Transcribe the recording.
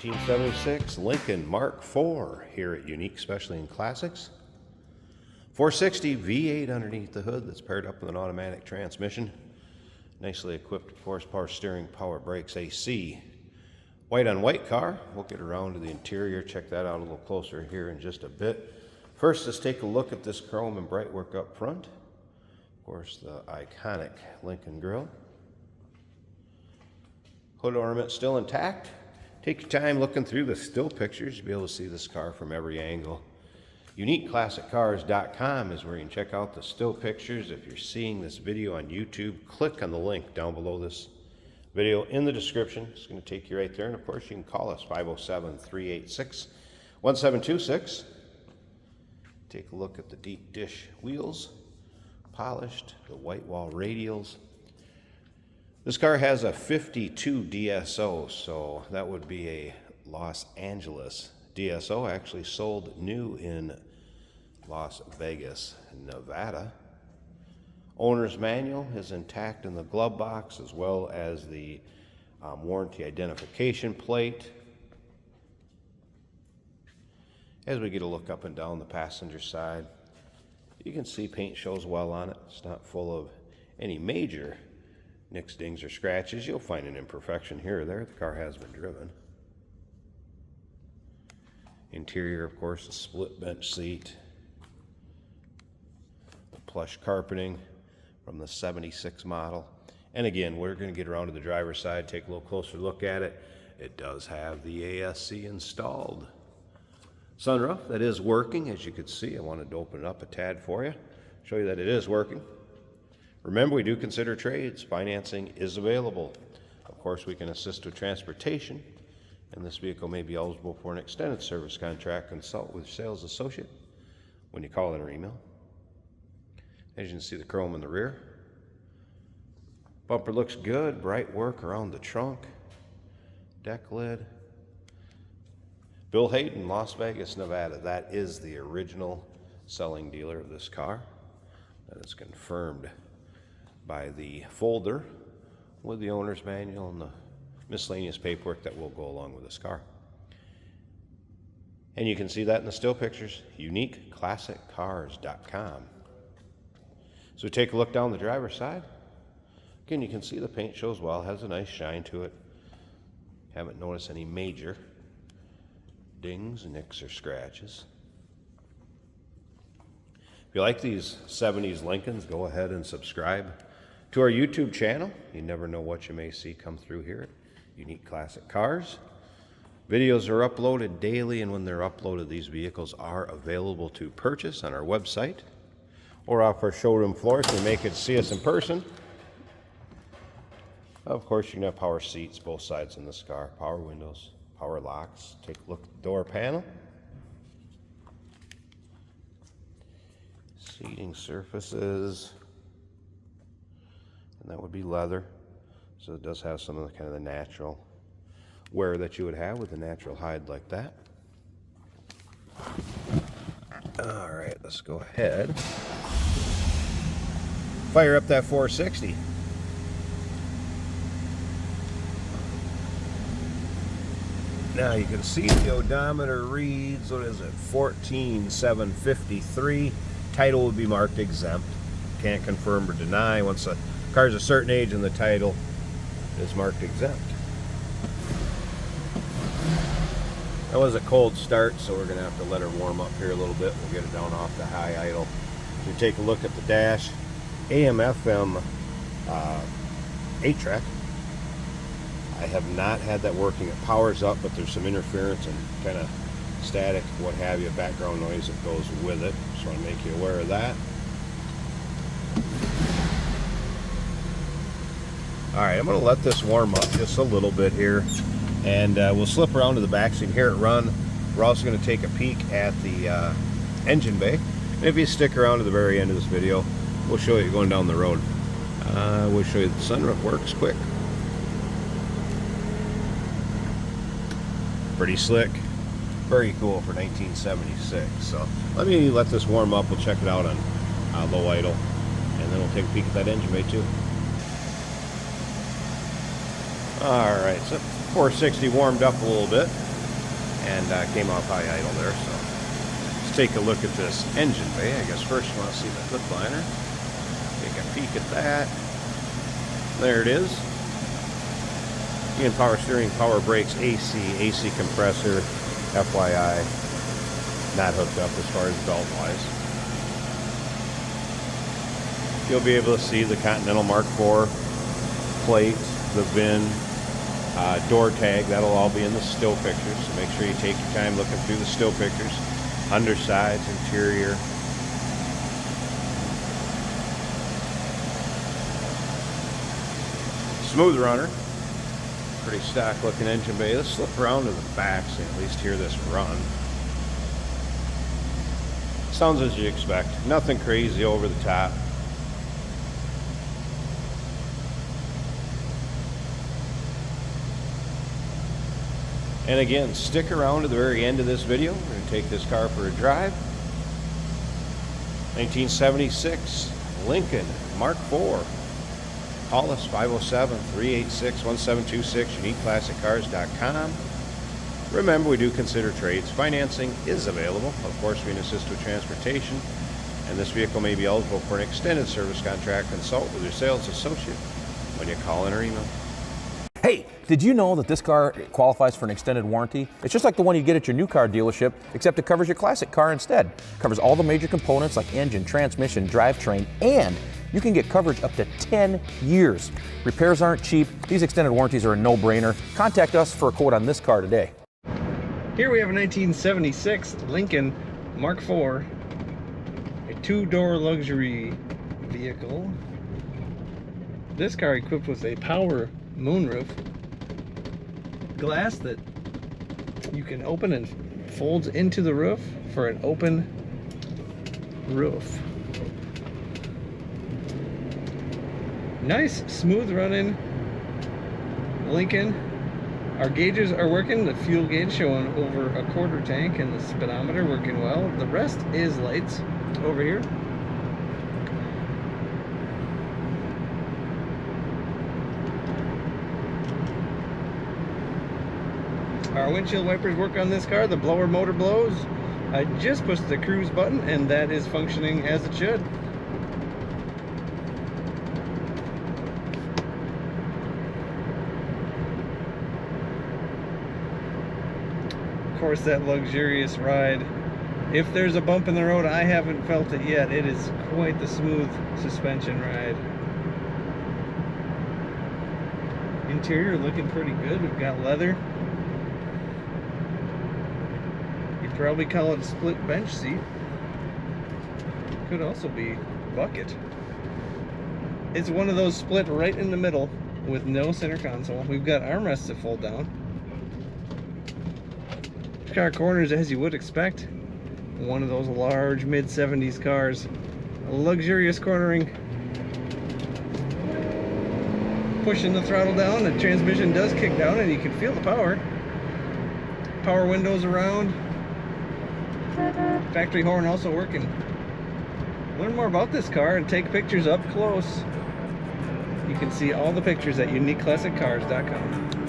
1976 Lincoln Mark IV here at Unique Specialty and Classics. 460 V8 underneath the hood that's paired up with an automatic transmission. Nicely equipped horsepower steering, power brakes, AC. White on white car. We'll get around to the interior, check that out a little closer here in just a bit. First, let's take a look at this chrome and bright work up front. Of course, the iconic Lincoln grille. Hood ornament still intact. Take your time looking through the still pictures. You'll be able to see this car from every angle. UniqueClassicCars.com is where you can check out the still pictures. If you're seeing this video on YouTube, click on the link down below this video in the description. It's going to take you right there. And of course, you can call us 507-386-1726. Take a look at the deep dish wheels, polished, the white wall radials. This car has a 52 DSO, so that would be a Los Angeles DSO, actually sold new in Las Vegas, Nevada. Owner's manual is intact in the glove box, as well as the warranty identification plate. As we get a look up and down the passenger side, you can see paint shows well on it. It's not full of any major nicks, dings, or scratches. You'll find an imperfection here or there. The car has been driven. Interior, of course, a split bench seat. The plush carpeting from the 76 model. And again, we're going to get around to the driver's side, take a little closer look at it. It does have the ASC installed. Sunroof, that is working. As you can see, I wanted to open it up a tad for you, show you that it is working. Remember, we do consider trades. Financing is available. Of course, we can assist with transportation, and this vehicle may be eligible for an extended service contract. Consult with your sales associate when you call in or email. As you can see, the chrome in the rear. Bumper looks good. Bright work around the trunk. Deck lid. Bill Hayden, Las Vegas, Nevada. That is the original selling dealer of this car. That is confirmed by the folder with the owner's manual and the miscellaneous paperwork that will go along with this car. And you can see that in the still pictures, UniqueClassicCars.com. So we take a look down the driver's side. Again, you can see the paint shows well, has a nice shine to it. Haven't noticed any major dings, nicks, or scratches. If you like these 70s Lincolns, go ahead and subscribe to our YouTube channel. You never know what you may see come through here at Unique Classic Cars. Videos are uploaded daily, and when they're uploaded, these vehicles are available to purchase on our website or off our showroom floor, so you may get to see us in person. Of course, you can have power seats both sides in this car, power windows, power locks. Take a look at the door panel. Seating surfaces, and that would be leather, so it does have some of the kind of the natural wear that you would have with a natural hide like that. All right, let's go ahead, fire up that 460. Now you can see the odometer reads, what is it, 14,753. Title would be marked exempt. Can't confirm or deny. Once the car's a certain age and the title is marked exempt. That was a cold start, so we're going to have to let her warm up here a little bit. We'll get it down off the high idle. If you take a look at the dash, AM/FM 8-track. I have not had that working. It powers up, but there's some interference and kind of static, what have you, background noise that goes with it. Just want to make you aware of that. Alright, I'm going to let this warm up just a little bit here, and we'll slip around to the back so you can hear it run. We're also going to take a peek at the engine bay, and if you stick around to the very end of this video, we'll show you going down the road. We'll show you the sunroof works quick. Pretty slick. Very cool for 1976. So let me let this warm up. We'll check it out on low idle, and then we'll take a peek at that engine bay too. All right, so 460 warmed up a little bit. and came off high idle there. So let's take a look at this engine bay. I guess first you want to see the hood liner. Take a peek at that. There it is. Again, power steering, power brakes, AC compressor, FYI, not hooked up as far as belt wise. You'll be able to see the Continental Mark IV plate, the VIN, door tag. That'll all be in the still pictures, so make sure you take your time looking through the still pictures. Undersides, interior. Smooth runner. Pretty stock looking engine bay. Let's slip around to the back so you at least hear this run. Sounds as you expect. Nothing crazy over the top. And again, stick around to the very end of this video. We're going to take this car for a drive. 1976 Lincoln Mark IV. Call us 507-386-1726, uniqueclassiccars.com. Remember, we do consider trades. Financing is available. Of course, we can assist with transportation. And this vehicle may be eligible for an extended service contract. Consult with your sales associate when you call in or email. Hey, did you know that this car qualifies for an extended warranty? It's just like the one you get at your new car dealership, except it covers your classic car instead. It covers all the major components like engine, transmission, drivetrain, and you can get coverage up to 10 years. Repairs aren't cheap. These extended warranties are a no-brainer. Contact us for a quote on this car today. Here we have a 1976 Lincoln Mark IV, a two-door luxury vehicle. This car equipped with a power moonroof, glass that you can open and folds into the roof for an open roof. Nice smooth running Lincoln. Our gauges are working, the fuel gauge showing over a quarter tank and the speedometer working well. The rest is lights over here. Our windshield wipers work on this car. The blower motor blows. I just pushed the cruise button and that is functioning as it should. Of course, that luxurious ride. If there's a bump in the road, I haven't felt it yet. It is quite the smooth suspension ride. Interior looking pretty good. We've got leather. You'd probably call it a split bench seat. Could also be bucket. It's one of those split right in the middle with no center console. We've got armrests that fold down. This car corners as you would expect. One of those large mid-70s cars. A luxurious cornering. Pushing the throttle down, the transmission does kick down and you can feel the power. Power windows around. Factory horn also working. Learn more about this car and take pictures up close. You can see all the pictures at uniqueclassiccars.com.